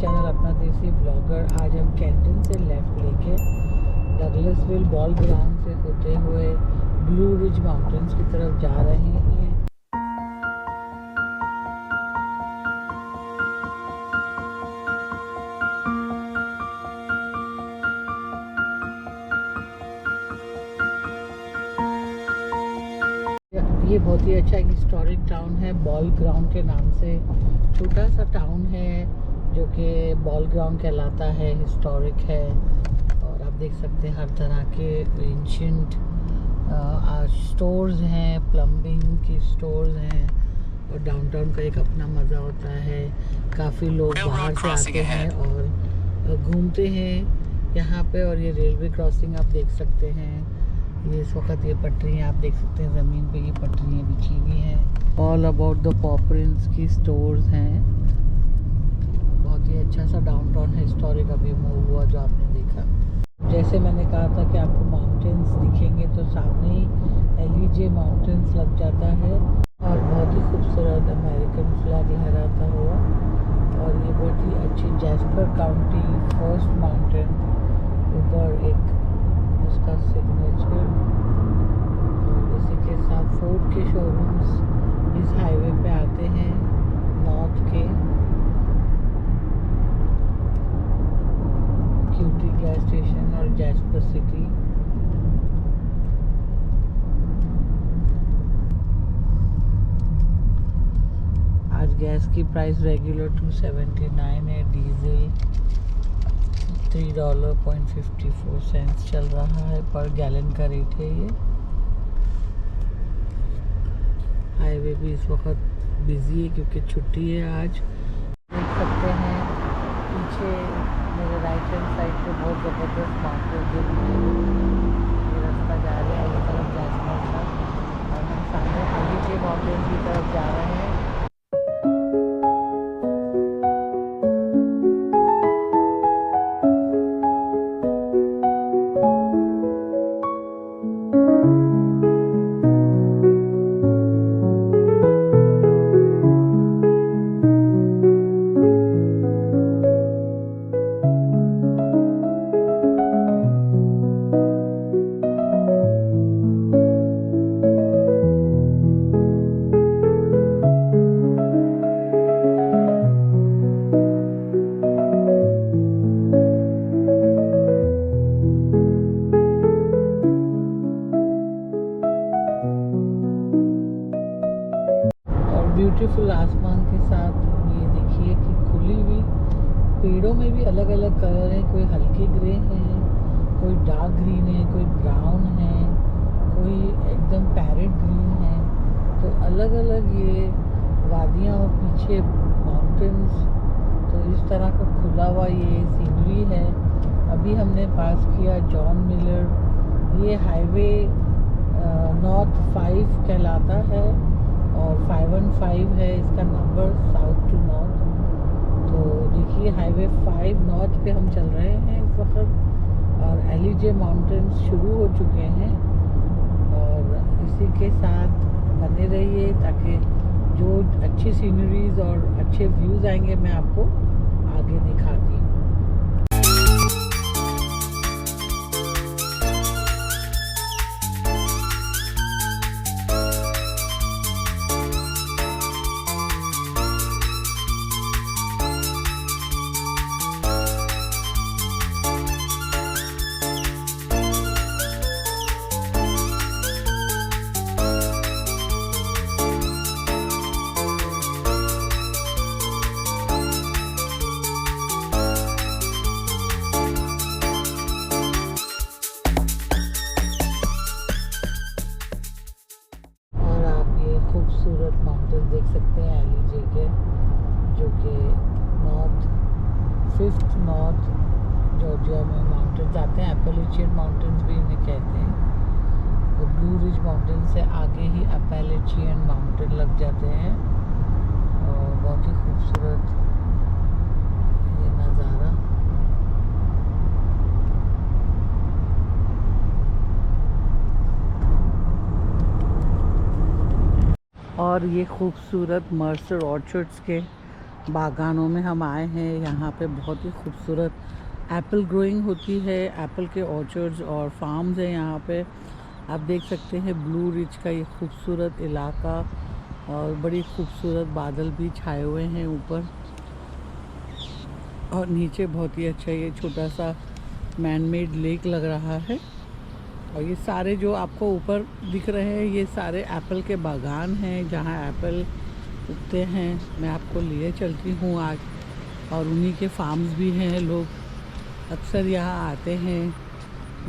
Channel अपना देसी blogger. आज हम कैंटन से लेफ़्ट लेके डगलसविल बॉल ग्राउंड से होते हुए ब्लू रिज माउंटेन्स की तरफ जा रहे हैं। ये बहुत ही अच्छा हिस्टोरिक टाउन है, बॉल ग्राउंड के नाम से छोटा सा टाउन है जो कि बॉल ग्राउंड कहलाता है, हिस्टोरिक है। और आप देख सकते हैं हर तरह के एंशिएंट स्टोर्स हैं, प्लम्बिंग की स्टोर्स हैं और डाउनटाउन का एक अपना मज़ा होता है। काफ़ी लोग बाहर से आते हैं और घूमते हैं यहाँ पे। और ये रेलवे क्रॉसिंग आप देख सकते हैं, ये इस वक्त ये पटरियाँ आप देख सकते हैं, ज़मीन पे ये पटरियाँ बिछी हुई हैं। ऑल अबाउट द पॉपरिंस की स्टोर्स हैं। बहुत ही अच्छा सा डाउनटाउन है, हिस्टोरिक अभी मूव हुआ जो आपने देखा। जैसे मैंने कहा था कि आपको माउंटेन्स दिखेंगे तो सामने ही एलिजे माउंटेन्स लग जाता है और बहुत ही खूबसूरत अमेरिकन फ्लैग लहराता हुआ। और ये बहुत ही अच्छी जैस्पर काउंटी फर्स्ट माउंटेन, ऊपर एक उसका सिग्नेचर। और इसी के साथ फोर्ड के शोरूम्स इस हाईवे पे आते हैं नॉर्थ के। क्यूटी गैस स्टेशन और जैस्पर सिटी। आज गैस की प्राइस रेगुलर 279 है, डीजल $3.54 चल रहा है पर गैलन का रेट है। ये हाईवे भी इस वक्त बिजी है क्योंकि छुट्टी है आज। देख सकते हैं पीछे मेरे राइट हैंड साइड पे बहुत ज़बरदस्त माउंटेन ये रास्ता जा रहा है उस तरफ जैस्पर का, और हम सामने एलिजे माउंटेन की तरफ जा रहे हैं। ब्यूटीफुल आसमान के साथ ये देखिए कि खुली हुई पेड़ों में भी अलग अलग कलर हैं। कोई हल्के ग्रे हैं, कोई डार्क ग्रीन है, कोई ब्राउन है, कोई एकदम पैरेट ग्रीन है। तो अलग अलग ये वादियाँ और पीछे माउंटेन्स, तो इस तरह का खुला हुआ ये सीनरी है। अभी हमने पास किया जॉन मिलर। ये हाईवे नॉर्थ 5 कहलाता है और 515 है इसका नंबर, साउथ टू नॉर्थ। तो देखिए हाईवे 5 नॉर्थ पे हम चल रहे हैं इस वक्त और एलिजे माउंटेन्स शुरू हो चुके हैं। और इसी के साथ बने रहिए ताकि जो अच्छी सीनरीज और अच्छे व्यूज़ आएंगे मैं आपको आगे दिखाती हूँ। खूबसूरत माउंटेन देख सकते हैं एलिजे के, जो कि फिफ्थ नॉर्थ जॉर्जिया में माउंटेन्स आते हैं। एपेलेचियन माउंटेन्स भी इन्हें कहते हैं। तो ब्लू रिज माउंटेन से आगे ही एपेलेचियन माउंटेन लग जाते हैं और बहुत ही खूबसूरत ये नज़ारा। और ये खूबसूरत मर्सर ऑर्चर्ड्स के बागानों में हम आए हैं। यहाँ पे बहुत ही खूबसूरत एप्पल ग्रोइंग होती है, एप्पल के ऑर्चर्ड्स और फार्म्स हैं यहाँ पे। आप देख सकते हैं ब्लू रिज का ये खूबसूरत इलाका, और बड़ी खूबसूरत बादल भी छाए हुए हैं ऊपर, और नीचे बहुत ही अच्छा ये छोटा सा मैन मेड लेक लग रहा है। और ये सारे जो आपको ऊपर दिख रहे हैं ये सारे एप्पल के बागान हैं जहाँ एप्पल उगते हैं। मैं आपको लिए चलती हूँ आज, और उन्हीं के फार्म्स भी हैं। लोग अक्सर यहाँ आते हैं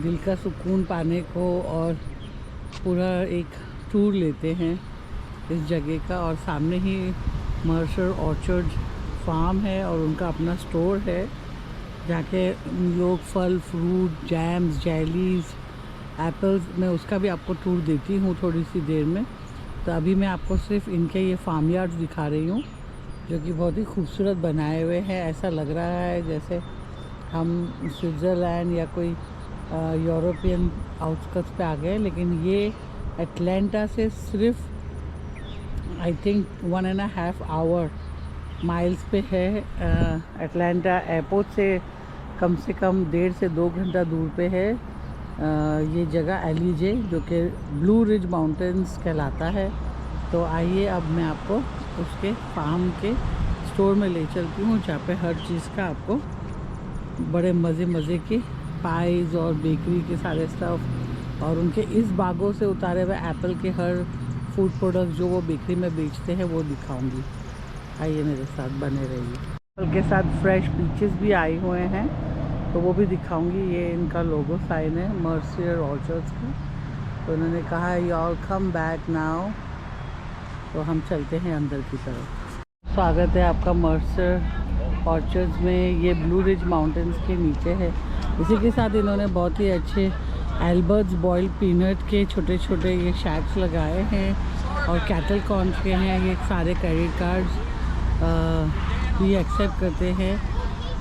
दिल का सुकून पाने को, और पूरा एक टूर लेते हैं इस जगह का। और सामने ही मर्सर ऑर्चर्ड फार्म है और उनका अपना स्टोर है जहाँ के लोग फल, फ्रूट, जैम्स, जेलीज़, एप्पल्स, मैं उसका भी आपको टूर देती हूँ थोड़ी सी देर में। तो अभी मैं आपको सिर्फ इनके ये फार्म यार्ड्स दिखा रही हूँ जो कि बहुत ही खूबसूरत बनाए हुए हैं। ऐसा लग रहा है जैसे हम स्विट्ज़रलैंड या कोई यूरोपियन आउटस्कट्स पे आ गए। लेकिन ये एटलांटा से सिर्फ आई थिंक 1.5 आवर माइल्स पे है। एटलांटा एयरपोर्ट से कम 1.5 से 2 घंटा दूर पे है ये जगह एलिजे, जो कि ब्लू रिज माउंटेन्स कहलाता है। तो आइए अब मैं आपको उसके फार्म के स्टोर में ले चलती हूँ जहाँ पे हर चीज़ का आपको बड़े मज़े के पाइज़ और बेकरी के सारे स्टफ़, और उनके इस बागों से उतारे हुए एप्पल के हर फूड प्रोडक्ट जो वो बेकरी में बेचते हैं वो दिखाऊंगी। आइए मेरे साथ बने रहिए। एप्पल के साथ फ्रेश पीचेस भी आए हुए हैं तो वो भी दिखाऊंगी। ये इनका लोगो साइन है मर्सर ऑर्चर्ड्स का। तो उन्होंने कहा है you all come back now. तो हम चलते हैं अंदर की तरफ। स्वागत है आपका मर्सर ऑर्चर्ड्स में। ये ब्लू रिज माउंटेन्स के नीचे है। इसी के साथ इन्होंने बहुत ही अच्छे एल्बर्ट्स बॉइल्ड पीनट के छोटे छोटे ये शैक्स लगाए हैं, और कैटल कॉर्न्स के हैं। ये सारे क्रेडिट कार्ड्स भी एक्सेप्ट करते हैं,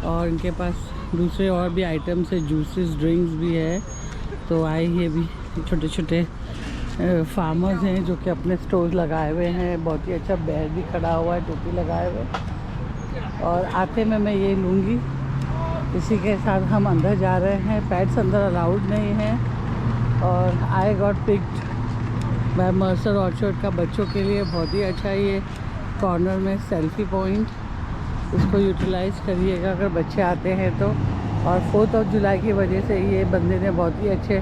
और इनके पास दूसरे और भी आइटम्स है, जूसेस, ड्रिंक्स भी है। तो आए ये भी छोटे छोटे फार्मर्स हैं जो कि अपने स्टोर्स लगाए हुए हैं। बहुत ही अच्छा बैर भी खड़ा हुआ है टोपी लगाए हुए। और आते में मैं ये लूँगी। इसी के साथ हम अंदर जा रहे हैं। पेट्स अंदर अलाउड नहीं है। और I got picked bye Mercer orchard का बच्चों के लिए बहुत ही अच्छा ये कॉर्नर में सेल्फी पॉइंट, इसको यूटिलाइज़ करिएगा अगर बच्चे आते हैं तो। और 4 जुलाई की वजह से ये बंदे ने बहुत ही अच्छे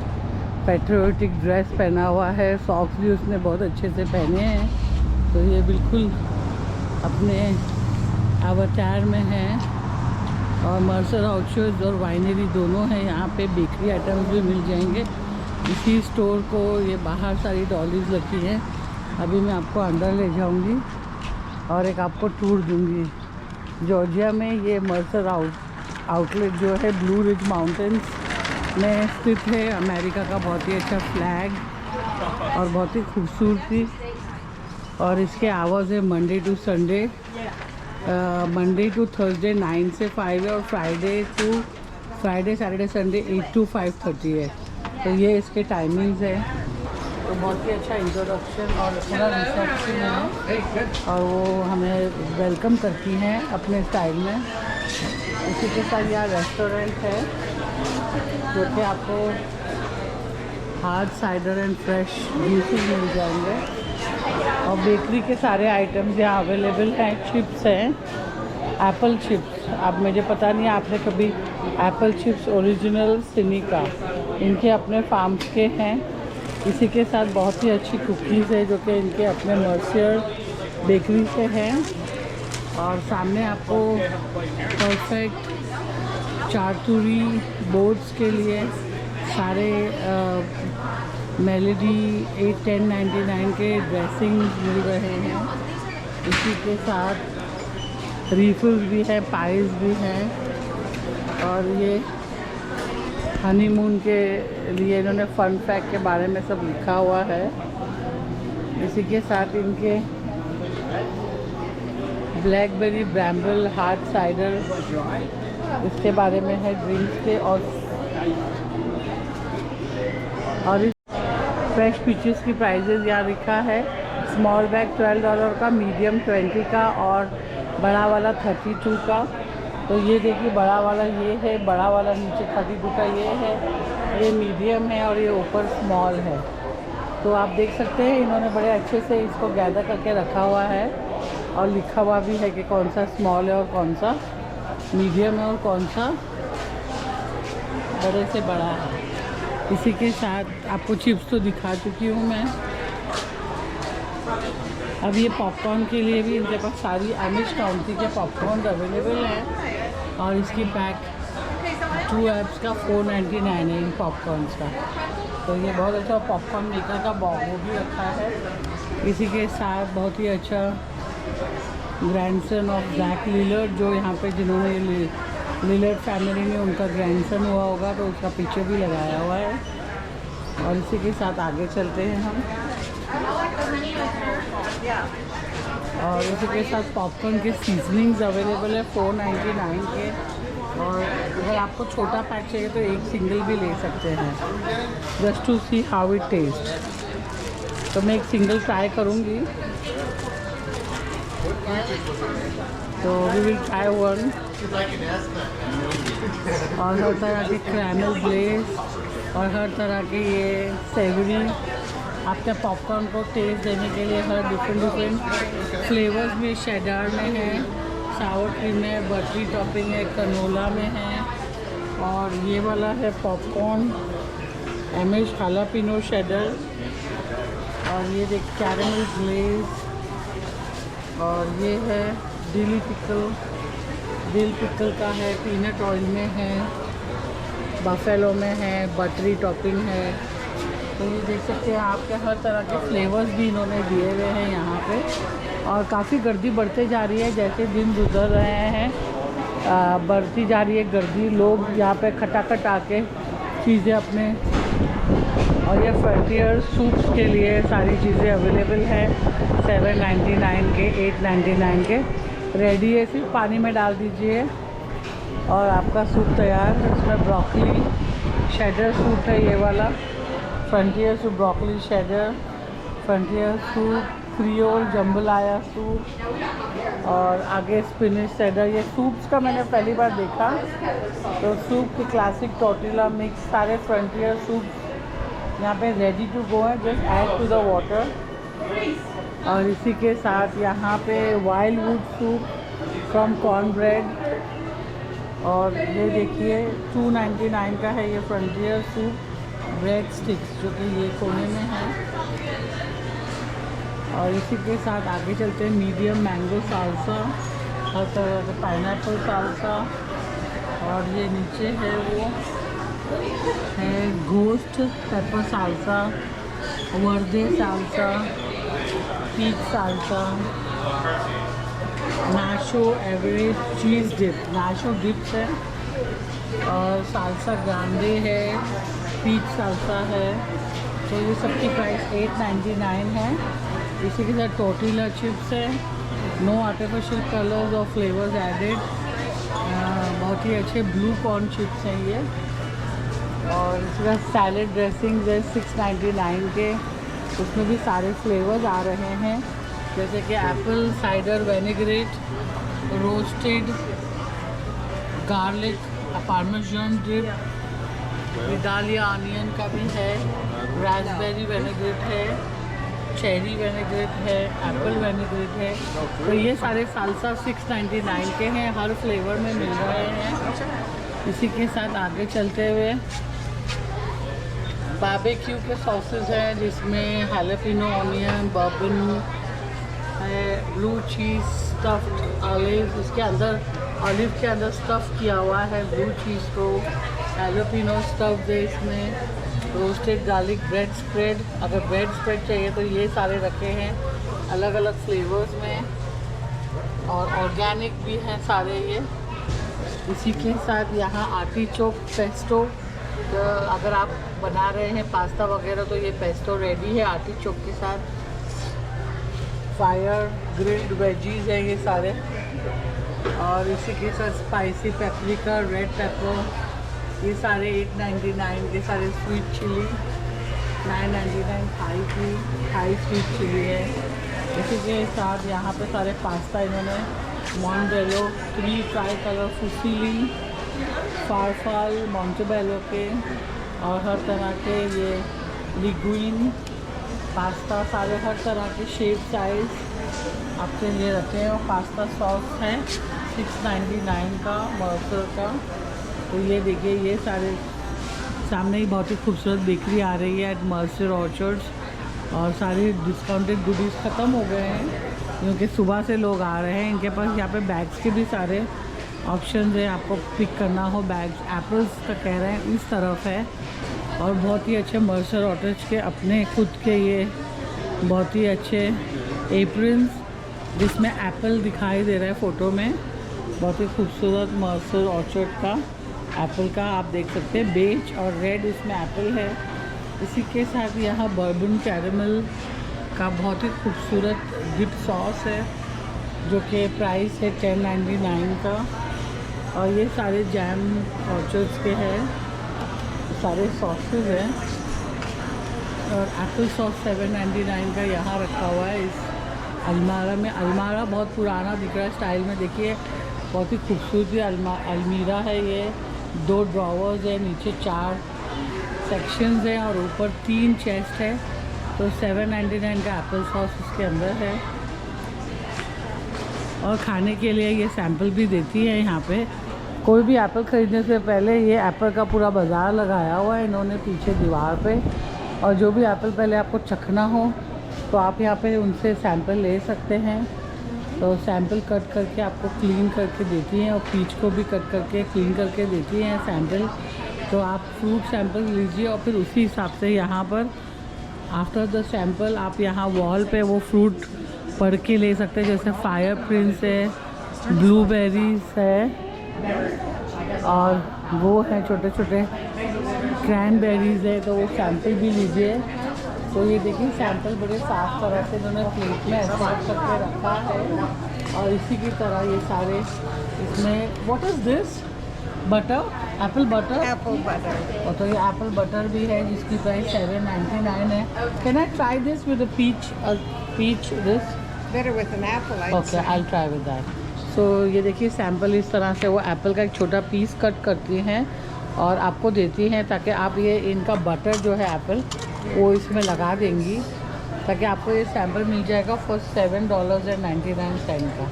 पैट्रियोटिक ड्रेस पहना हुआ है, सॉक्स भी उसने बहुत अच्छे से पहने हैं। तो ये बिल्कुल अपने अवतार में है। और मर्सर ऑर्चर्ड्स और वाइनरी दोनों हैं यहाँ पे। बेकरी आइटम्स भी मिल जाएंगे इसी स्टोर को। ये बाहर सारी डॉलीज रखी हैं। अभी मैं आपको अंदर ले जाऊँगी और एक आपको टूर दूँगी। जॉर्जिया में ये मर्सर आउटलेट जो है ब्लू रिज माउंटेन्स में स्थित है। अमेरिका का बहुत ही अच्छा फ्लैग और बहुत ही खूबसूरती। और इसके आवर्स है Monday to Sunday, Monday to Thursday 9 से 5 है, और फ्राइडे सैटरडे संडे 8 to 5:30 है। तो ये इसके टाइमिंग्स है। तो बहुत ही अच्छा इंट्रोडक्शन और पूरा रिसेप्शन है, और वो हमें वेलकम करती हैं अपने स्टाइल में। इसी के साथ यहाँ रेस्टोरेंट है जो कि आपको hard cider and fresh juices मिल जाएंगे, और बेकरी के सारे आइटम्स यहाँ अवेलेबल हैं। चिप्स हैं, एप्पल चिप्स। अब मुझे पता नहीं आपने कभी एप्पल चिप्स ओरिजिनल सिनिका, इनके अपने फार्म्स के हैं। इसी के साथ बहुत ही अच्छी कुकीज़ है जो कि इनके अपने मर्सर बेकरी से हैं। और सामने आपको परफेक्ट चारतुरी बोर्ड्स के लिए सारे मेलेडी 8-10.99 के ड्रेसिंग्स मिल रहे हैं। इसी के साथ रिफिल्स भी हैं, पाइज़ भी हैं। और ये हनीमून के लिए इन्होंने फन फैक्ट के बारे में सब लिखा हुआ है। इसी के साथ इनके ब्लैकबेरी ब्रैम्बल हार्ड साइडर इसके बारे में है, ड्रिंक्स के। और इस फ्रेश पीचेस की प्राइजेज़ यहाँ लिखा है। स्मॉल बैग $12 का, मीडियम 20 का, और बड़ा वाला 32 का। तो ये देखिए बड़ा वाला ये है, बड़ा वाला नीचे 32 का ये है, ये मीडियम है और ये ऊपर स्मॉल है। तो आप देख सकते हैं इन्होंने बड़े अच्छे से इसको गैदर करके रखा हुआ है और लिखा हुआ भी है कि कौन सा स्मॉल है और कौन सा मीडियम है और कौन सा बड़े से बड़ा है। इसी के साथ आपको चिप्स तो दिखा चुकी हूँ मैं। अब ये पॉपकॉर्न के लिए भी इनके पास सारी एमिश काउंटी के पॉपकॉर्न अवेलेबल हैं और इसकी पैक 2 एप्स का 499 है इन पॉपकॉर्न्स का। तो ये बहुत अच्छा पॉपकॉर्न मेकर का वो भी रखा है। इसी के साथ बहुत ही अच्छा ग्रैंडसन ऑफ जैक लिलर्ड, जो यहाँ पे जिन्होंने लिलर्ड फैमिली में उनका ग्रैंडसन हुआ होगा तो उसका पिक्चर भी लगाया हुआ है। और इसी के साथ आगे चलते हैं हम और इसी के साथ पॉपकॉर्न के सीजनिंग्स अवेलेबल है 499 के। और अगर आपको छोटा पैक चाहिए तो एक सिंगल भी ले सकते हैं, just to see how it taste. तो मैं एक सिंगल ट्राई करूँगी। तो वी विल ट्राई वन। और हर तरह के कैरमल ग्लेज और हर तरह के ये सेवरी आपके पॉपकॉर्न को टेस्ट देने के लिए हर डिफरेंट फ्लेवर्स में शेडर में है, सावर क्रीम में, बटरी टॉपिंग है, कनोला में है। और ये वाला है पॉपकॉर्न एमिश हालापिनो शेडर। और ये देख कैरमल ग्लेज। और ये है दिल पिकल का है, पीनट ऑयल में है, बफेलो में है, बटरी टॉपिंग है। तो ये देख सकते हैं आपके हर तरह के फ्लेवर्स भी इन्होंने दिए हुए हैं यहाँ पे। और काफ़ी गर्दी बढ़ते जा रही है, जैसे दिन गुजर रहे हैं बढ़ती जा रही है गर्दी। लोग यहाँ पे खटाखट आके चीज़ें अपने। और ये फ्रंटियर सूप्स के लिए सारी चीज़ें अवेलेबल है 799 के, 899 के। रेडी है, सिर्फ पानी में डाल दीजिए और आपका सूप तैयार है। इसमें ब्रोकली शेडर सूप है ये वाला, frontier soup broccoli cheddar, frontier soup creole jambalaya soup और आगे स्पिनिश शेडर। ये सूप्स का मैंने पहली बार देखा। तो सूप के क्लासिक टोर्टिला मिक्स सारे फ्रंटियर सूप यहाँ पे रेडी टू गो है, just add to the water. और इसी के साथ यहाँ पे wild wood soup from corn bread. और ये देखिए 299 का है ये फ्रंटियर सूप ब्रेड स्टिक्स, जो कि ये कोने में है। और इसी के साथ आगे चलते हैं मीडियम मैंगो सालसा, हर तरह का पाइनएप्पल सालसा। और ये नीचे है वो है घोस्ट पेपर सालसा, वर्दे सालसा, पीच सालसा, नाशो एवरेज चीज़ डिप, नाशो डिप्स है। और सालसा ग्रांडे है, पीच सालसा है। तो ये सबकी प्राइस 899 है। इसी के साथ टोर्टिला चिप्स है, नो आर्टिफिशियल कलर्स और फ्लेवर्स एडेड। बहुत ही अच्छे ब्लू कॉर्न चिप्स हैं ये। और इसके बाद सैलेड ड्रेसिंग है 699 के, उसमें भी सारे फ्लेवर्स आ रहे हैं, जैसे कि apple cider vinaigrette, roasted garlic, parmesan drip, Vidalia onion का भी है, रास्पबेरी वेनेग्रेट है, चेरी वेनेग्रेट है, एप्पल वेनेग्रेट है। तो ये सारे सालसा 699 के हैं, हर फ्लेवर में मिल रहे हैं। इसी के साथ आगे चलते हुए बारबेक्यू के सॉसेस हैं, जिसमें हैलापिनो ऑनियन, बर्बन है, ब्लू चीज़ स्टफ्ड ऑलिव, इसके अंदर ऑलिव के अंदर स्टफ़ किया हुआ है ब्लू चीज़ को, हैलापिनो स्टफ्ड है इसमें, रोस्टेड गार्लिक ब्रेड स्प्रेड। अगर ब्रेड स्प्रेड चाहिए तो ये सारे रखे हैं अलग अलग फ्लेवर्स में, और ऑर्गेनिक भी हैं सारे ये। इसी के साथ यहाँ आर्टिचोक पेस्टो, तो अगर आप बना रहे हैं पास्ता वगैरह तो ये पेस्टो रेडी है आर्टिचोक के साथ। फायर ग्रिल्ड वेजीज हैं ये सारे। और इसी के साथ स्पाइसी पेपरिका, रेड पेपर, ये सारे 899 के सारे। Sweet chilli 999 Thai sweet chilli है। इसी के साथ यहाँ पे सारे पास्ता इन्होंने मॉन्टेबेलो 3 ट्राई कलर फुसीली, फारफाल, मॉन्टेबेलो के और हर तरह के ये लिग्विन पास्ता, सारे हर तरह के शेप साइज़ आपके लिए रखे हैं। और पास्ता सॉस है 699 का मर्सर का। तो ये देखिए, ये सारे सामने ही बहुत ही खूबसूरत बेकरी आ रही है एट मर्सर ऑर्चर्ड्स। और सारे डिस्काउंटेड गुडीज़ ख़त्म हो गए हैं क्योंकि सुबह से लोग आ रहे हैं। इनके पास यहाँ पे बैग्स के भी सारे ऑप्शन है, आपको पिक करना हो बैग्स। एप्पल्स का कह रहे हैं इस तरफ है। और बहुत ही अच्छे मर्सर ऑर्चर्ड्स के अपने खुद के ये बहुत ही अच्छे एप्रन्स जिसमें एप्पल दिखाई दे रहा है फ़ोटो में। बहुत ही खूबसूरत मर्सर ऑर्चर्ड का एप्पल का आप देख सकते हैं, बेज और रेड इसमें एप्पल है। इसी के साथ यहाँ बर्बन कैरेमल का बहुत ही खूबसूरत डिप सॉस है जो कि प्राइस है 1099 का। और ये सारे जैम ऑर्चर्ड्स के हैं, सारे सॉसेस हैं। और एप्पल सॉस 799 का यहाँ रखा हुआ है इस अलमारा में। अलमारा बहुत पुराना दिख रहा है स्टाइल में, देखिए बहुत ही खूबसूरत अलमीरा है ये। 2 ड्रॉवर्स है, नीचे 4 सेक्शंस हैं और ऊपर 3 चेस्ट है। तो 799 का एप्पल सॉस उसके अंदर है। और खाने के लिए ये सैंपल भी देती है यहाँ पे। कोई भी एप्पल ख़रीदने से पहले ये एप्पल का पूरा बाज़ार लगाया हुआ है इन्होंने पीछे दीवार पे। और जो भी एप्पल पहले आपको चखना हो तो आप यहाँ पे उनसे सैंपल ले सकते हैं। तो सैंपल कट करके आपको क्लीन करके देती हैं और पीच को भी कट करके क्लीन करके देती हैं सैंपल। तो आप फ्रूट सैंपल लीजिए और फिर उसी हिसाब से यहाँ पर आफ्टर द सैंपल आप यहाँ वॉल पे वो फ्रूट पढ़ के ले सकते हैं। जैसे फायर प्रिंस है, ब्लूबेरीज है और वो है छोटे छोटे क्रैनबेरीज है, तो वो सैंपल भी लीजिए। तो ये देखिए सैंपल बड़े साफ़ तरह से उन्होंने प्लेट में अरेंज करके रखा है। और इसी की तरह ये सारे इसमें what is this butter, Apple butter. और तो ये एप्पल बटर भी है जिसकी प्राइस 799 है। Can I try this with peach this? Better with an apple, I'd okay, say. I try with that. So ये देखिए सैंपल इस तरह से वो एप्पल का एक छोटा पीस कट करती हैं और आपको देती हैं ताकि आप ये इनका बटर जो है एप्पल वो इसमें लगा देंगी ताकि आपको ये सैंपल मिल जाएगा फॉर $7.99 का।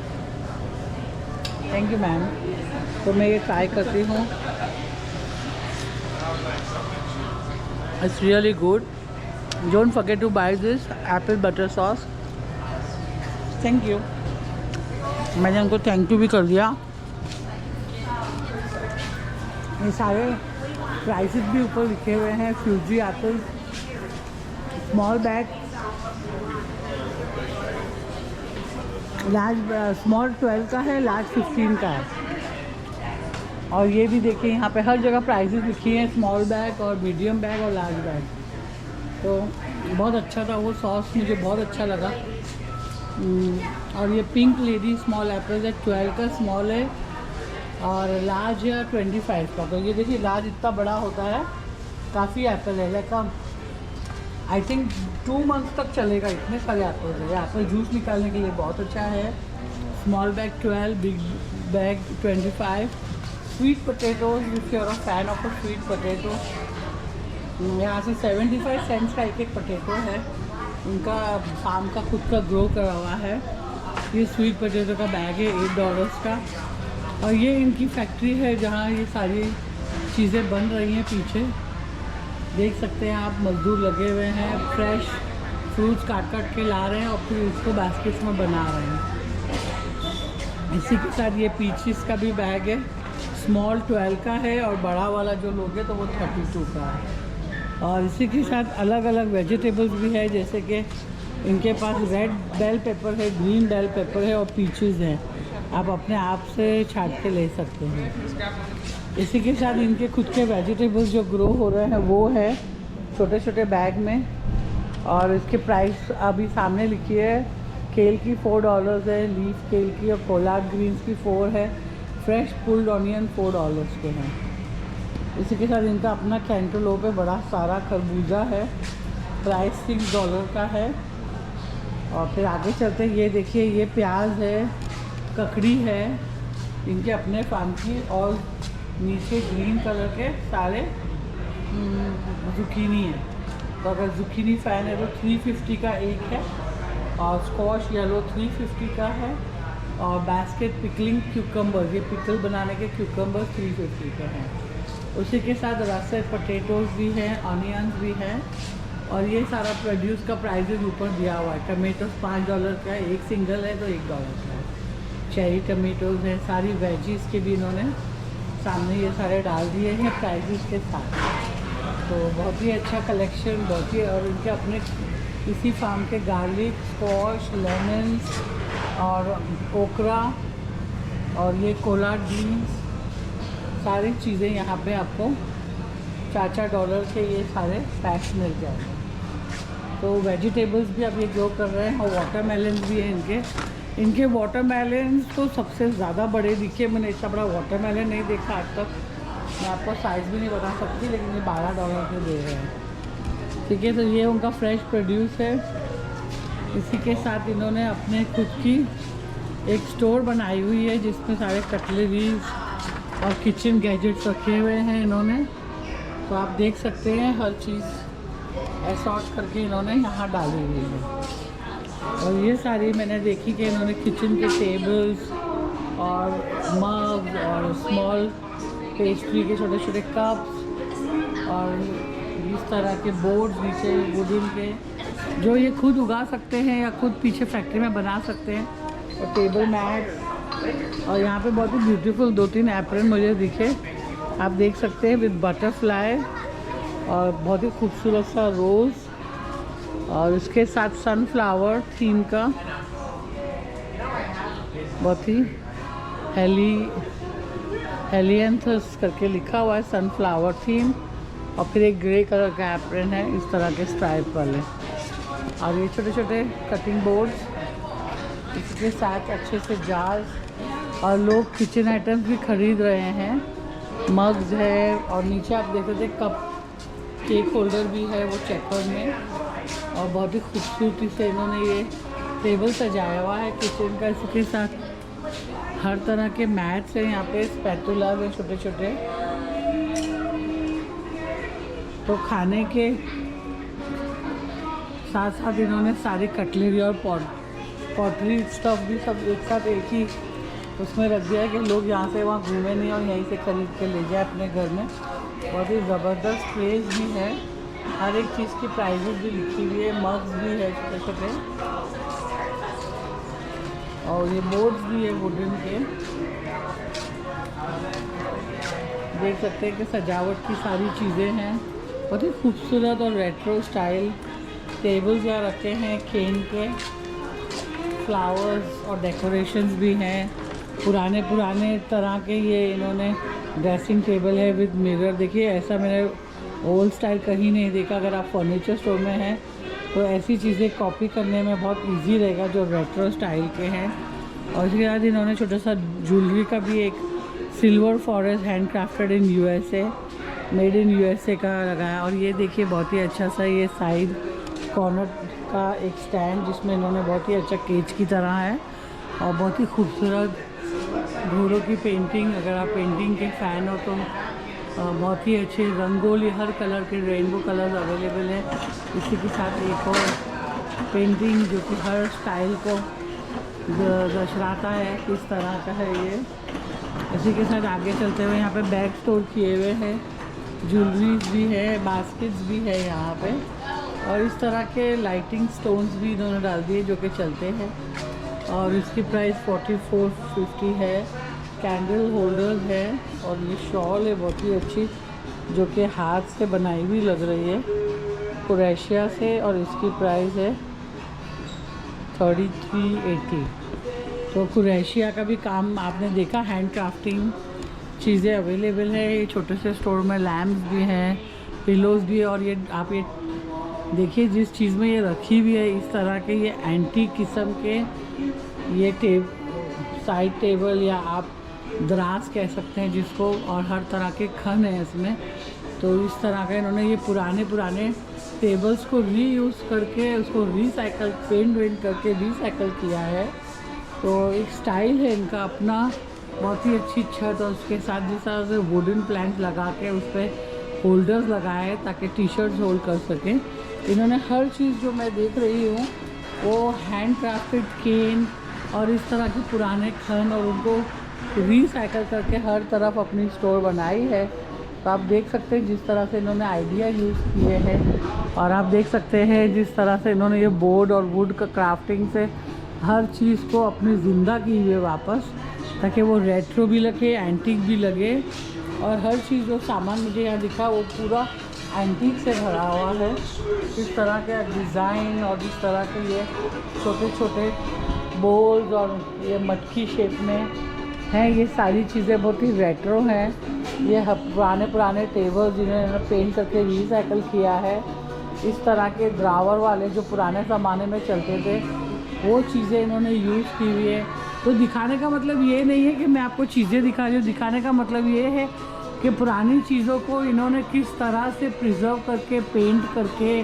Thank you ma'am. तो मैं ये ट्राई करती हूँ, it's really good. Don't forget to buy this apple butter sauce. Thank you. मैंने उनको थैंक यू भी कर दिया। ये सारे प्राइसेस भी ऊपर लिखे हुए हैं। Fuji apple small bag, large small 12 का है, लार्ज 15 का है। और ये भी देखिए यहाँ पे हर जगह प्राइसेस लिखी हैं, स्मॉल बैग और मीडियम बैग और लार्ज बैग। तो बहुत अच्छा था वो सॉस, मुझे बहुत अच्छा लगा। और ये पिंक लेडी स्मॉल एप्पल है, 12 का स्मॉल है और लार्ज है 25 का। तो ये देखिए लार्ज इतना बड़ा होता है, काफ़ी एप्पल है। लाइक आई थिंक 2 मंथ्स तक चलेगा, इतने सारे एप्पल है। एप्पल जूस निकालने के लिए बहुत अच्छा है। Small bag 12, big bag 25। Sweet potatoes, if you are a fan of a sweet potato, यहाँ से 75 सेंट्स का एक पोटैटो है। उनका फार्म का खुद का ग्रो करा हुआ है। ये स्वीट पोटैटो का बैग है $8 का। और ये इनकी फैक्ट्री है जहाँ ये सारी चीज़ें बन रही हैं। पीछे देख सकते हैं आप, मजदूर लगे हुए हैं, फ्रेश फ्रूट्स काट काट के ला रहे हैं और फिर इसको बास्केट्स में बना रहे हैं। इसी के साथ ये पीचेस का भी बैग है, स्मॉल 12 का है और बड़ा वाला जो लोगे तो वो 32 का है। और इसी के साथ अलग अलग वेजिटेबल्स भी है, जैसे कि इनके पास रेड बेल पेपर है, ग्रीन बेल पेपर है और पीचेस हैं। आप अपने आप से छांट के ले सकते हैं। इसी के साथ इनके खुद के वेजिटेबल्स जो ग्रो हो रहे हैं वो है छोटे छोटे बैग में। और इसके प्राइस अभी सामने लिखी है। केल की $4 है, लीफ केल की, और कोलार्ड ग्रीन्स की 4 है, फ्रेश पुल्ड ऑनियन $4 के हैं। इसी के साथ इनका अपना कैंटलोप है, बड़ा सारा खरबूजा है, प्राइस $6 का है। और फिर आगे चलते हैं, ये देखिए ये प्याज है, ककड़ी है इनके अपने फार्म की, और नीचे ग्रीन कलर के सारे जुकीनी है। तो अगर जुकीनी फ़ैन है तो 350 का एक है, और स्क्वाश येलो 350 का है, और बास्केट पिकलिंग क्यूकम्बर, ये पिकल बनाने के क्यूकम्बर 350 के हैं। उसी के साथ रसेट पोटैटोज़ भी हैं, ऑनियंस भी हैं, और ये सारा प्रोड्यूस का प्राइजेज ऊपर दिया हुआ है। टमेटोज़ $5 का है, एक सिंगल है तो $1 का है। चेरी टमेटोज़ है, सारी वेजीज़ के भी इन्होंने सामने ये सारे डाल दिए हैं प्राइजेस के साथ। तो बहुत ही अच्छा कलेक्शन, बहुत ही, और इनके अपने इसी फार्म के गार्लिक, स्क्वाश, लेमन्स और ओकरा, और ये कोलाड बीन्स, सारी चीज़ें यहाँ पे आपको $4 के ये सारे पैक्स मिल जाएंगे। तो वेजिटेबल्स भी अब ये ग्रो कर रहे हैं, और वाटरमेलन भी है इनके वाटरमेलन तो सबसे ज़्यादा बड़े दिखे। मैंने इतना बड़ा वाटरमेलन नहीं देखा आज तक, मैं आपको साइज़ भी नहीं बता सकती, लेकिन ये $12 के दे रहे हैं। ठीक है, तो ये उनका फ्रेश प्रोड्यूस है। इसी के साथ इन्होंने अपने खुद की एक स्टोर बनाई हुई है जिसमें सारे कटलरीज और किचन गैजेट्स रखे हुए हैं इन्होंने। तो आप देख सकते हैं हर चीज़ असॉर्ट करके इन्होंने यहाँ डाली हुई है। और ये सारी मैंने देखी कि इन्होंने किचन के टेबल्स और मग और स्मॉल पेस्ट्री के छोटे छोटे कप्स और इस तरह के बोर्ड्स नीचे वुडन के, जो ये खुद उगा सकते हैं या खुद पीछे फैक्ट्री में बना सकते हैं, और टेबल मैट। और यहाँ पे बहुत ही ब्यूटीफुल 2-3 एप्रन मुझे दिखे, आप देख सकते हैं, विद बटरफ्लाई, और बहुत ही खूबसूरत सा रोज़, और उसके साथ सनफ्लावर थीम का, बहुत ही हेलियंथस करके लिखा हुआ है, सनफ्लावर थीम। और फिर एक ग्रे कलर का एप्रन है इस तरह के स्ट्राइप वाले, और ये छोटे छोटे कटिंग बोर्ड्स, इसके साथ अच्छे से जार्स, और लोग किचन आइटम्स भी खरीद रहे हैं, मग्स है, और नीचे आप देख सकते कप, केक होल्डर भी है वो चेकर में, और बहुत ही खूबसूरती से इन्होंने ये टेबल सजाया हुआ है किचन का। इसके साथ हर तरह के मैट्स हैं, यहाँ पे स्पैटुला हैं छोटे छोटे। तो खाने के साथ साथ इन्होंने सारी कटलरी और पॉटरी स्टफ भी सब एक साथ एक ही उसमें रख दिया है कि लोग यहाँ से वहाँ घूमे नहीं और यहीं से खरीद के ले जाए अपने घर में। बहुत ही ज़बरदस्त प्लेस भी है, हर एक चीज़ की प्राइजेस भी लिखी हुई है, मग्स भी है छोटे छोटे, और ये बोर्ड्स भी है वुडन के। देख सकते हैं कि सजावट की सारी चीज़ें हैं, बहुत ही खूबसूरत और रेट्रो स्टाइल टेबल्स यहाँ रखे हैं, केन के फ्लावर्स और डेकोरेशंस भी हैं, पुराने तरह के ये इन्होंने ड्रेसिंग टेबल है विद मिरर। देखिए ऐसा मैंने ओल्ड स्टाइल कहीं नहीं देखा। अगर आप फर्नीचर स्टोर में हैं तो ऐसी चीज़ें कॉपी करने में बहुत इजी रहेगा जो रेट्रो स्टाइल के हैं। और इसके बाद इन्होंने छोटा सा ज्वेलरी का भी एक silver forest hand crafted in USA, made in USA का लगाया। और ये देखिए बहुत ही अच्छा सा ये साइड कॉर्नर का एक स्टैंड जिसमें इन्होंने बहुत ही अच्छा केज की तरह है, और बहुत ही खूबसूरत घोड़ों की पेंटिंग। अगर आप पेंटिंग के फ़ैन हो तो बहुत ही अच्छे रंगोली, हर कलर के रेनबो कलर्स अवेलेबल है। इसी के साथ एक और पेंटिंग जो कि हर स्टाइल को दर्शाता है, किस तरह का है ये। इसी के साथ आगे चलते हुए यहाँ पे बैग स्टोर किए हुए हैं, ज्वेलरीज भी है, बास्केट्स भी है यहाँ पे, और इस तरह के लाइटिंग स्टोन्स भी इन्होंने डाल दिए जो कि चलते हैं। और इसकी प्राइस 4450 है। कैंडल होल्डर्स है, और ये शॉल है बहुत ही अच्छी जो कि हाथ से बनाई हुई लग रही है, क्रोएशिया से, और इसकी प्राइस है 3380। तो क्रोएशिया का भी काम आपने देखा, हैंड क्राफ्टिंग चीज़ें अवेलेबल है। ये छोटे से स्टोर में लैम्प्स भी हैं, पिलोज भी है, और ये आप ये देखिए जिस चीज़ में ये रखी हुई है इस तरह के ये एंटीक किस्म के ये साइड टेबल या आप दराज कह सकते हैं जिसको, और हर तरह के खन है इसमें। तो इस तरह का इन्होंने ये पुराने टेबल्स को रीयूज़ करके उसको रिसाइकल पेंट वेंट करके रिसाइकल किया है। तो एक स्टाइल है इनका अपना, बहुत ही अच्छी छत और उसके साथ जिस तरह से वुडन प्लैंक लगा के उस पर होल्डर्स लगाए ताकि टी शर्ट्स होल्ड कर सकें। इन्होंने हर चीज़ जो मैं देख रही हूँ वो हैंड क्राफ्टेड केन और इस तरह के पुराने खन और उनको रीसाइकल करके हर तरफ अपनी स्टोर बनाई है। तो आप देख सकते हैं जिस तरह से इन्होंने आइडिया यूज़ किए हैं, और आप देख सकते हैं जिस तरह से इन्होंने ये बोर्ड और वुड का क्राफ्टिंग से हर चीज़ को अपनी ज़िंदा की हुई है वापस, ताकि वो रेट्रो भी लगे, एंटीक भी लगे। और हर चीज़ जो सामान मुझे यहाँ दिखा वो पूरा एंटीक से भरा हुआ है। इस तरह के डिज़ाइन और इस तरह के ये छोटे छोटे बोल्स और ये मटकी शेप में हैं, ये सारी चीज़ें बहुत ही रेट्रो हैं। ये पुराने टेबल जिन्हें पेंट करके रिसाइकल किया है। इस तरह के ड्रावर वाले जो पुराने ज़माने में चलते थे वो चीज़ें इन्होंने यूज़ की हुई है। तो दिखाने का मतलब ये नहीं है कि मैं आपको चीज़ें दिखा रही हूँ, दिखाने का मतलब ये है कि पुरानी चीज़ों को इन्होंने किस तरह से प्रिजर्व करके, पेंट करके,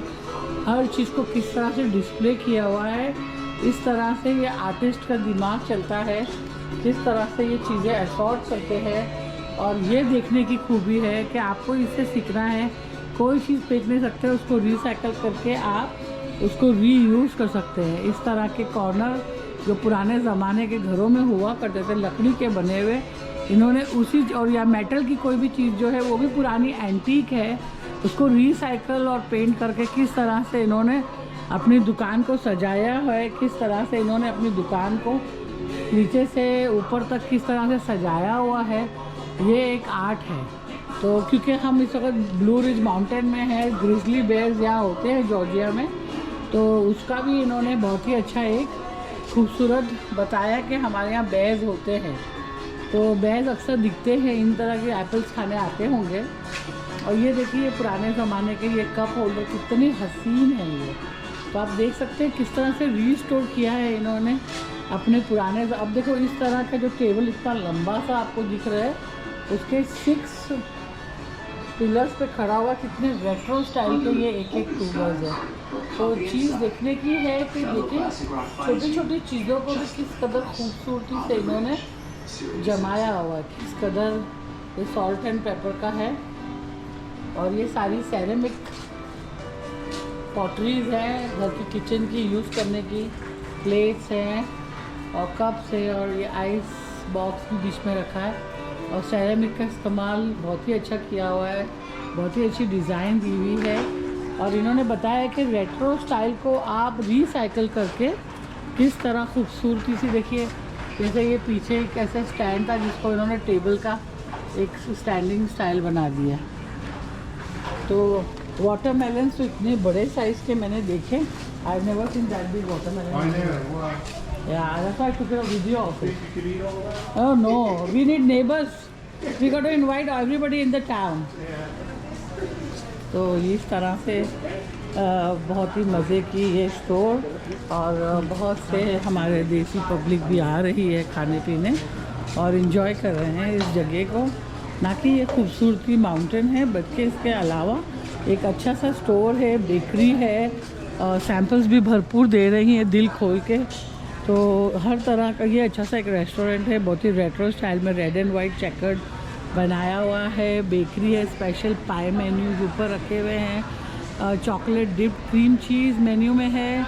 हर चीज़ को किस तरह से डिस्प्ले किया हुआ है। इस तरह से ये आर्टिस्ट का दिमाग चलता है, किस तरह से ये चीज़ें असॉर्ट करते हैं। और ये देखने की खूबी है कि आपको इससे सीखना है, कोई चीज़ फेंक नहीं सकते, उसको रिसाइकल करके आप उसको रीयूज़ कर सकते हैं। इस तरह के कॉर्नर जो पुराने ज़माने के घरों में हुआ करते थे लकड़ी के बने हुए, इन्होंने उसी और या मेटल की कोई भी चीज़ जो है वो भी पुरानी एंटीक है, उसको रिसाइकल और पेंट करके किस तरह से इन्होंने अपनी दुकान को सजाया है, किस तरह से इन्होंने अपनी दुकान को नीचे से ऊपर तक किस तरह से सजाया हुआ है, ये एक आर्ट है। तो क्योंकि हम इस वक्त ब्लू रिज माउंटेन में हैं, ग्रिजली बेयर्स यहाँ होते हैं जॉर्जिया में, तो उसका भी इन्होंने बहुत ही अच्छा एक खूबसूरत बताया कि हमारे यहाँ बेयर्स होते हैं। तो बेयर्स अक्सर दिखते हैं, इन तरह के एप्पल्स खाने आते होंगे। और ये देखिए पुराने ज़माने के ये कप होल्डर कितनी हसीन है ये। तो आप देख सकते हैं किस तरह से रीस्टोर किया है इन्होंने अपने पुराने। अब देखो इस तरह का जो टेबल इतना लंबा सा आपको दिख रहा है, उसके 6 पिलर्स पे खड़ा हुआ, कितने रेट्रो स्टाइल के ये एक टूबर्स है। तो चीज़ देखने की है कि देखिए छोटी छोटी चीज़ों को भी किस कदर खूबसूरती से इन्होंने जमाया हुआ है, किस कदर ये सॉल्ट एंड पेपर का है। और ये सारी सेरेमिक पॉटरीज हैं, घर की किचन की यूज़ करने की, प्लेट्स हैं और कप्स है, और ये आइस बॉक्स भी बीच में रखा है। और सेरेमिक का इस्तेमाल बहुत ही अच्छा किया हुआ है, बहुत ही अच्छी डिज़ाइन दी हुई है। और इन्होंने बताया कि रेट्रो स्टाइल को आप रिसाइकल करके किस तरह खूबसूरती से, देखिए जैसे ये पीछे एक ऐसा स्टैंड था जिसको इन्होंने टेबल का एक स्टैंडिंग स्टाइल बना दिया। तो वाटरमेलन तो इतने बड़े साइज़ के मैंने देखे, I never seen that big watermelon. Yeah, that's why I took a video of it. Oh no, we need neighbors. We got to invite everybody in the town. तो इस तरह से बहुत ही मज़े की ये स्टोर, और बहुत से हमारे देसी पब्लिक भी आ रही है खाने पीने और इन्जॉय कर रहे हैं इस जगह को। ना कि ये खूबसूरती माउंटेन है, बल्कि इसके अलावा एक अच्छा सा स्टोर है, बेकरी है, सैम्पल्स भी भरपूर दे रही हैं दिल खोल के। तो हर तरह का ये अच्छा सा एक रेस्टोरेंट है, बहुत ही रेट्रो स्टाइल में रेड एंड वाइट चेकर्ड बनाया हुआ है। बेकरी है, स्पेशल पाई मेन्यूज ऊपर रखे हुए हैं, chocolate dipped cream cheese menu में है,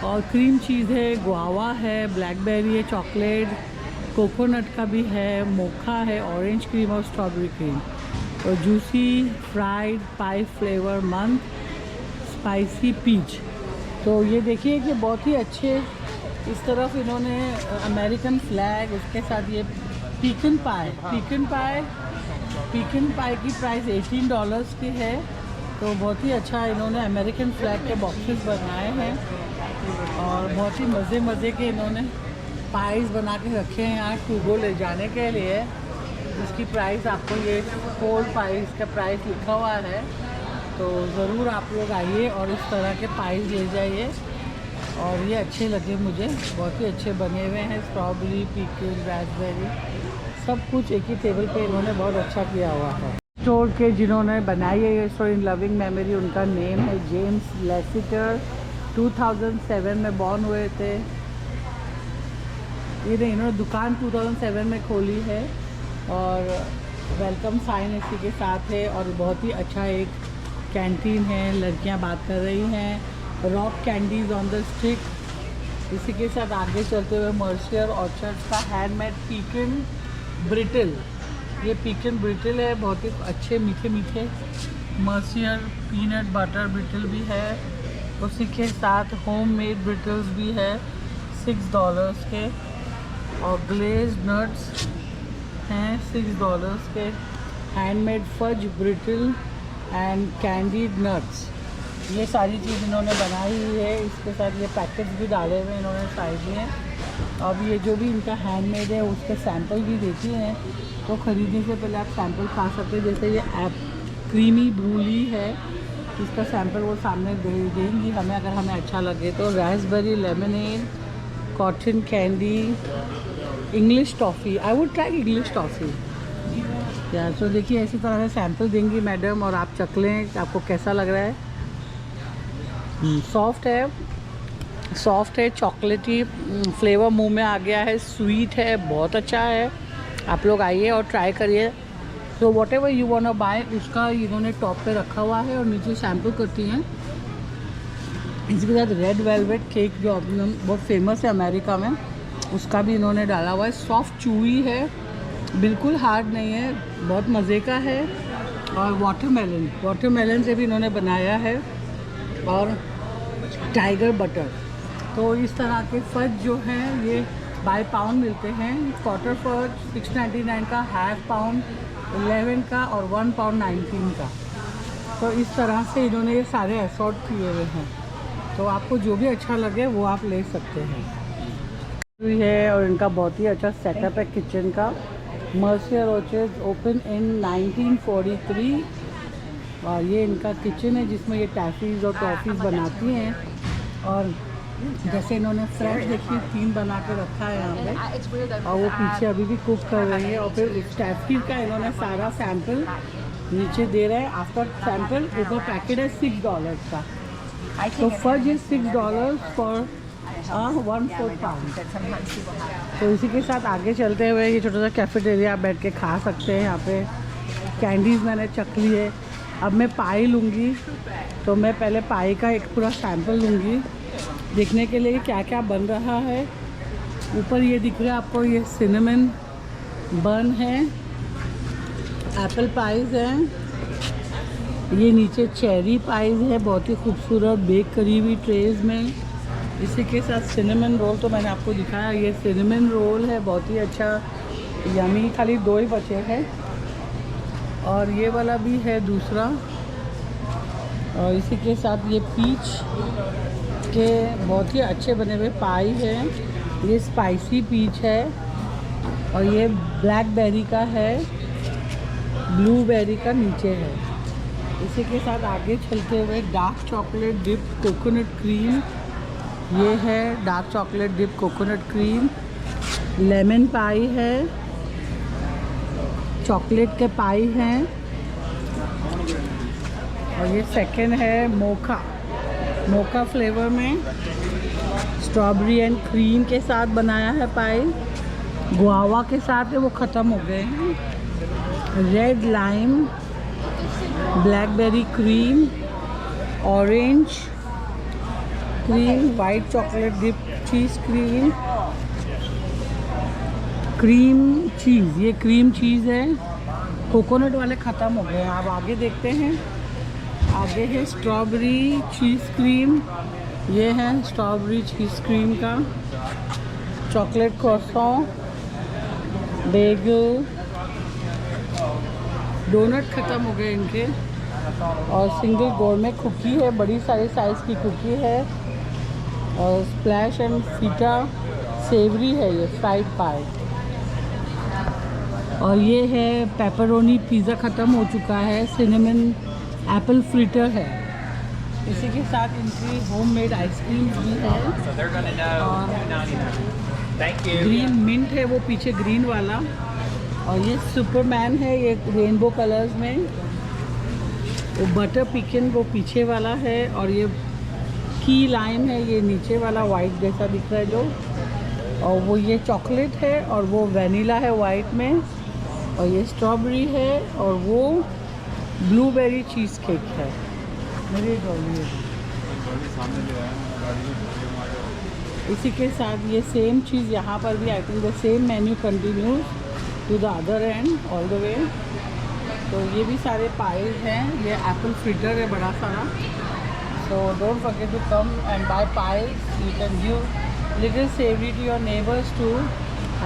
और क्रीम चीज़ है, गुआवा है, ब्लैकबेरी है, चॉकलेट, कोकोनट का भी है, मोखा है, ऑरेंज क्रीम और स्ट्रॉबेरी क्रीम, और जूसी फ्राइड पाई फ्लेवर मंथ, स्पाइसी पीच। तो ये देखिए कि बहुत ही अच्छे, इस तरफ इन्होंने अमेरिकन फ्लैग, उसके साथ ये पीकन पाई की प्राइस $18 की है। तो बहुत ही अच्छा इन्होंने अमेरिकन फ्लैग के बॉक्सेस बनाए हैं, और बहुत ही मज़े के इन्होंने पाइस बना के रखे हैं यहाँ टू गो ले जाने के लिए, जिसकी प्राइस आपको ये 4 पाइस का प्राइस लिखा हुआ है। तो ज़रूर आप लोग आइए और इस तरह के पाइस ले जाइए। और ये अच्छे लगे मुझे, बहुत ही अच्छे बने हुए हैं, स्ट्रॉबेरी, पीकन, रास्पबेरी, सब कुछ एक ही टेबल पे इन्होंने बहुत अच्छा किया हुआ है। स्टोर के जिन्होंने बनाई है ये स्टोर इन लविंग मेमोरी, उनका नेम है जेम्स लेसिटर, 2007 में बॉर्न हुए थे। ये नहीं, इन्होंने दुकान 2007 में खोली है और वेलकम साइन इसी के साथ है। और बहुत ही अच्छा एक कैंटीन है, लड़कियां बात कर रही हैं। Rock candies on the stick. इसी के साथ आगे चलते हुए मर्सियर ऑर्चर्ड्स का हैंडमेड पीकन ब्रिटल। ये पीकन ब्रिटल है, बहुत ही अच्छे मीठे मीठे। मर्सियर पीनट बटर ब्रिटल भी है। उसी के साथ होममेड ब्रिटल्स भी है $6 के। और ग्लेज्ड नट्स हैं $6 के। Handmade fudge brittle and candied nuts, ये सारी चीज़ इन्होंने बनाई हुई है। इसके साथ ये पैकेट्स भी डाले हुए इन्होंने साइड में। अब ये जो भी इनका हैंडमेड है उसके सैंपल भी देती हैं, तो ख़रीदने से पहले आप सैंपल खा सकते हैं। जैसे ये क्रीमी ब्रूली है, इसका सैंपल वो सामने देंगी हमें, अगर हमें अच्छा लगे तो। Raspberry lemonade, cotton candy, English toffee. I would try English toffee यार। तो देखिए ऐसी तरह से सैंपल देंगी मैडम और आप चख लें आपको कैसा लग रहा है। सॉफ्ट है, चॉकलेटी फ्लेवर मुंह में आ गया है, स्वीट है, बहुत अच्छा है। आप लोग आइए और ट्राई करिए। तो whatever you want to buy उसका इन्होंने टॉप पे रखा हुआ है और नीचे सैंपल करती हैं। इसके साथ रेड वेलवेट केक जो बहुत फेमस है अमेरिका में, उसका भी इन्होंने डाला हुआ है। सॉफ्ट चूई है, बिल्कुल हार्ड नहीं है, बहुत मज़े का है। और वाटरमेलन से भी इन्होंने बनाया है। और टाइगर बटर। तो इस तरह के फज जो हैं ये बाय पाउंड मिलते हैं। क्वार्टर फज $6.99 का, हाफ पाउंड 11 का और 1 पाउंड 19 का। तो इस तरह से इन्होंने ये सारे असॉर्ट किए हुए हैं, तो आपको जो भी अच्छा लगे वो आप ले सकते हैं। है और इनका बहुत ही अच्छा सेटअप है किचन का। मर्सियर ऑर्चर्ड्स ओपन इन 1943 और ये इनका किचन है जिसमें ये टैफीज़ और टॉफ़ीज़ बनाती हैं। और जैसे इन्होंने फ्रेश देखिए 3 बना के रखा है यहाँ पे, और वो पीछे अभी भी कुक कर रही है। और फिर उस टैफी का इन्होंने सारा सैंपल नीचे दे रहे हैं। आफ्टर सैंपल ऊपर पैकेट है $6 का। तो फज इज $6 फॉर 1/4 पाउंड। तो इसी के साथ आगे चलते हुए ये छोटा सा कैफेटेरिया आप बैठ के खा सकते हैं। यहाँ पे कैंडीज़ मैंने चख ली है। अब मैं पाई लूँगी, तो मैं पहले पाई का एक पूरा सैंपल लूँगी देखने के लिए क्या क्या बन रहा है। ऊपर ये दिख रहा है आपको, ये सिनेमन बन है, एप्पल पाइज हैं, ये नीचे चेरी पाइज है बहुत ही खूबसूरत बेक करी हुई ट्रेज में। इसी के साथ सिनेमन रोल तो मैंने आपको दिखाया, ये सिनेमन रोल है बहुत ही अच्छा यमी। खाली 2 ही बचे हैं और ये वाला भी है दूसरा। और इसी के साथ ये पीच के बहुत ही अच्छे बने हुए पाई है, ये स्पाइसी पीच है। और ये ब्लैकबेरी का है, ब्लूबेरी का नीचे है। इसी के साथ आगे चलते हुए dark chocolate dip coconut cream, ये है dark chocolate dip coconut cream. Lemon pie है, चॉकलेट के पाई हैं। और ये सेकंड है मोका फ्लेवर में, स्ट्रॉबेरी एंड क्रीम के साथ बनाया है पाई। गुआवा के साथ है, वो ख़त्म हो गए हैं। Red lime, blackberry cream, orange cream, white chocolate dip cheese cream, cream cheese, ये क्रीम चीज़ है। कोकोनट वाले ख़त्म हो गए हैं। आप आगे देखते हैं, आगे है स्ट्रॉबेरी चीज़ क्रीम, ये है स्ट्रॉबेरी चीज़ क्रीम का। चॉकलेट क्रॉसॉन, बेगल, डोनट ख़त्म हो गए इनके। और सिंगल गोरमेट कुकी है, बड़ी सारी साइज़ की कुकी है। और स्प्लैश एंड फीटा सेवरी है, ये फ्राइड पाई। और ये है पेपरोनी पिज़्ज़ा, ख़त्म हो चुका है। सिनेमन एप्पल फ्रिटर है। इसी के साथ इनकी होममेड आइसक्रीम भी है। और ग्रीन मिंट है वो पीछे ग्रीन वाला। और ये सुपरमैन है, ये रेनबो कलर्स में। वो बटर पिकन वो पीछे वाला है। और ये की लाइम है, ये नीचे वाला वाइट जैसा दिख रहा है जो। और वो ये चॉकलेट है और वो वनीला है वाइट में, और ये स्ट्रॉबेरी है और वो ब्लूबेरी चीज़ केक है। मेरी डॉली है। इसी के साथ ये सेम चीज़ यहाँ पर भी I think the same menu continues to the other end all the way. तो ये भी सारे पाइज हैं, ये एप्पल फ्रिटर है बड़ा सारा। So don't forget to come and buy pies, you can give little savory to your neighbors too,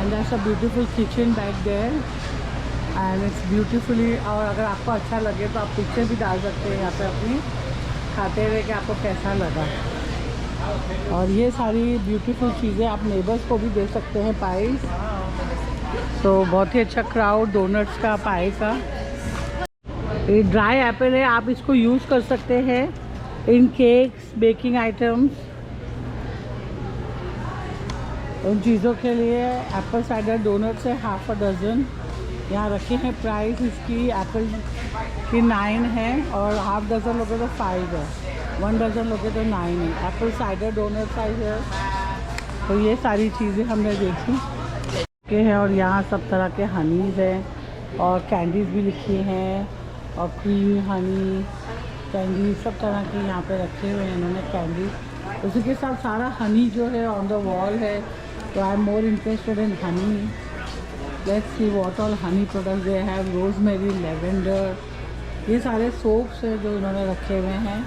and that's a beautiful kitchen back there and it's beautifully। और अगर आपको अच्छा लगे तो आप पिक्चर भी डाल सकते हैं यहाँ पे अपनी, खाते हुए कि आपको कैसा लगा। और ये सारी ब्यूटीफुल चीज़ें आप नेबर्स को भी दे सकते हैं पाइस। तो बहुत ही अच्छा क्राउड डोनट्स का, पाई का। ये ड्राई एप्पल है, आप इसको यूज़ कर सकते हैं इन केक्स, बेकिंग आइटम्स, उन चीज़ों के लिए। एप्पल साइडर डोनट्स है हाफ अ डज़न यहाँ रखे हैं। प्राइस इसकी एप्पल की 9 है और हाफ डज़न लोगे तो 5 है, 1 डज़न लोगे तो 9 है। एप्पल साइडर डोनट साइज है। तो ये सारी चीज़ें हमने देखी के हैं। और यहाँ सब तरह के हनीज़ हैं और कैंडीज़ भी लिखी हैं, और क्रीमी हनी कैंडी सब तरह के यहाँ पे रखे हुए हैं इन्होंने कैंडी। उसी के साथ सारा हनी जो है ऑन द वॉल है। तो I am more interested in Honey. Let's see what all Honey products they have. Rosemary, lavender, ये सारे सोप्स हैं जो इन्होंने रखे हुए हैं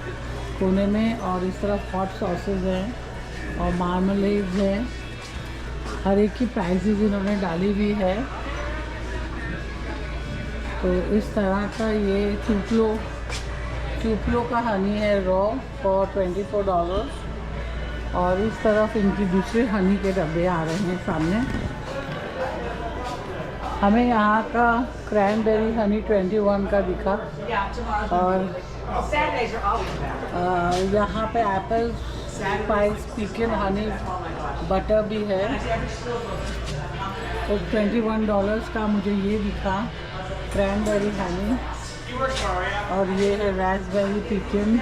कोने में। और इस तरफ हॉट सॉसेज हैं और मार्मलेड्स हैं। हर एक की प्राइसेस इन्होंने डाली हुई है। तो इस तरह का ये चुपलो का हनी है रॉ फॉर $24। और इस तरफ इनकी दूसरे हनी के डब्बे आ रहे हैं सामने। हमें यहाँ का क्रैनबेरी हनी 21 का दिखा। और यहाँ पे एप्पल स्पाइस पिकन हनी बटर भी है। तो $21 का मुझे ये दिखा क्रैनबेरी हनी। और ये है रास्पबेरी पिकन।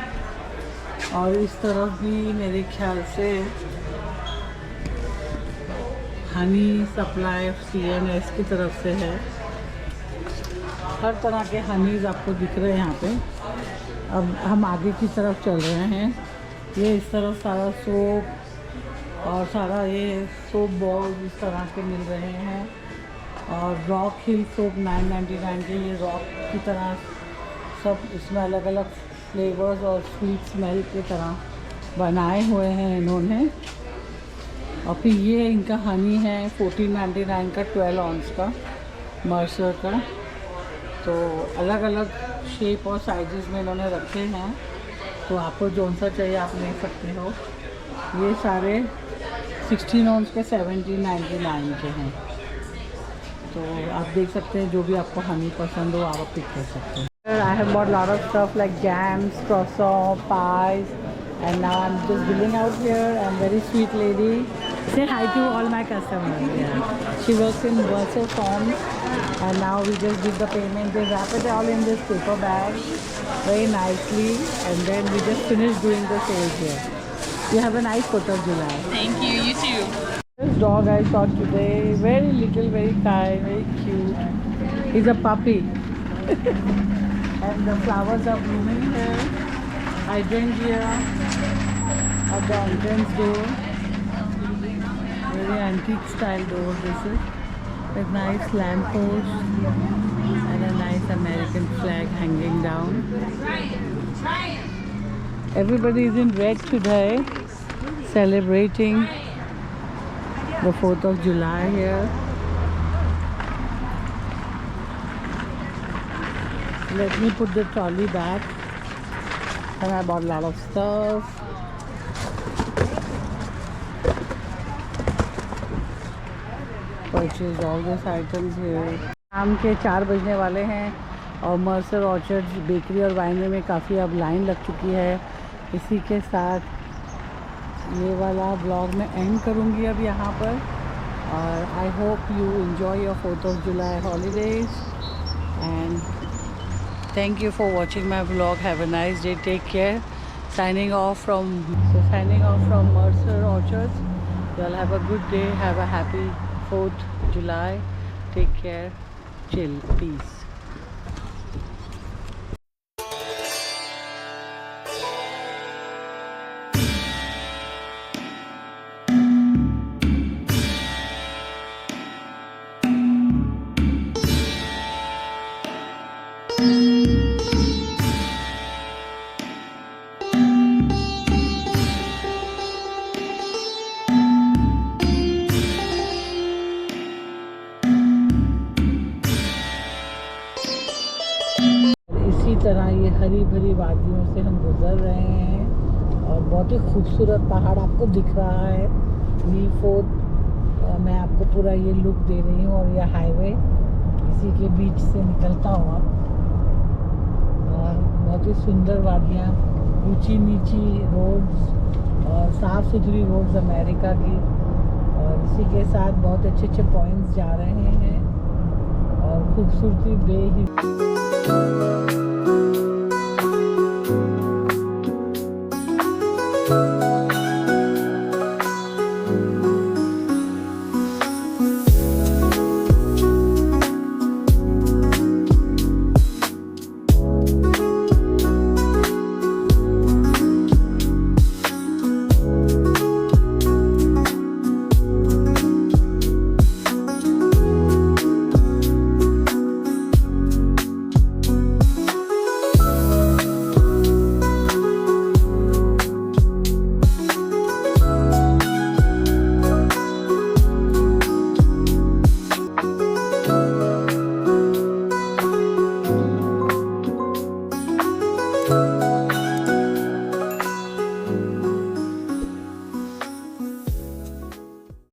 और इस तरफ भी मेरे ख्याल से हनी सप्लाई CNS की तरफ से है। हर तरह के हनीज़ आपको दिख रहे हैं यहाँ पे। अब हम आगे की तरफ चल रहे हैं। ये इस तरफ सारा सोप और सारा ये सोप बॉल्स इस तरह के मिल रहे हैं। और रॉक हिल सोप 9.99 के, ये रॉक की तरह सब इसमें अलग अलग फ्लेवर्स और स्वीट स्मेल की तरह बनाए हुए हैं इन्होंने। और फिर ये इनका हनी है 14.99 का, 12 ऑन्स का मर्सर का। तो अलग अलग शेप और साइजेस में इन्होंने रखे हैं। तो आपको जौन सा चाहिए आप ले सकते हो। ये सारे 16 ऑन्स के 17.99 के हैं। तो आप देख सकते हैं जो भी आपको हनी पसंद हो आप पिक कर सकते हैं। I have bought a lot of stuff like jams, croissant, pies, and now I'm just billing out here. I'm very sweet lady. Say hi to all my customers. Yeah. She works in Verso Forms, and now we just did the payment. They wrap it all in this paper bag very nicely, and then we just finished doing the sales here. You have a nice 4th of July. Thank you. You too. This dog I saw today, very little, very kind, very cute. He's a puppy. And the flowers are blooming here. Hydrangea at the entrance door. Very antique style door this is. With nice lamppost and a nice American flag hanging down. Everybody is in red today, celebrating the 4th of July here. Let me put the trolley back. And I bought a lot of stuff. Purchased all these items here. शाम के 4 बजने वाले हैं और Mercer orchard bakery और winery में काफ़ी अब लाइन लग चुकी है। इसी के साथ ये वाला ब्लॉग मैं एंड करूँगी अब यहाँ पर। और I hope you enjoy your 4th of July holidays and thank you for watching my vlog. Have a nice day. Take care. Signing off from Mercer Orchards. Well, have a good day. Have a happy 4th July. Take care. Chill. Peace. इसी तरह ये हरी भरी वादियों से हम गुजर रहे हैं और बहुत ही खूबसूरत पहाड़ आपको दिख रहा है। नील फोर्ट मैं आपको पूरा ये लुक दे रही हूँ और ये हाईवे इसी के बीच से निकलता हुआ और बहुत ही सुंदर वादियाँ, ऊंची नीची रोड्स और साफ़ सुथरी रोड्स अमेरिका की। और इसी के साथ बहुत अच्छे अच्छे पॉइंट्स जा रहे हैं और खूबसूरती बेहिसाब।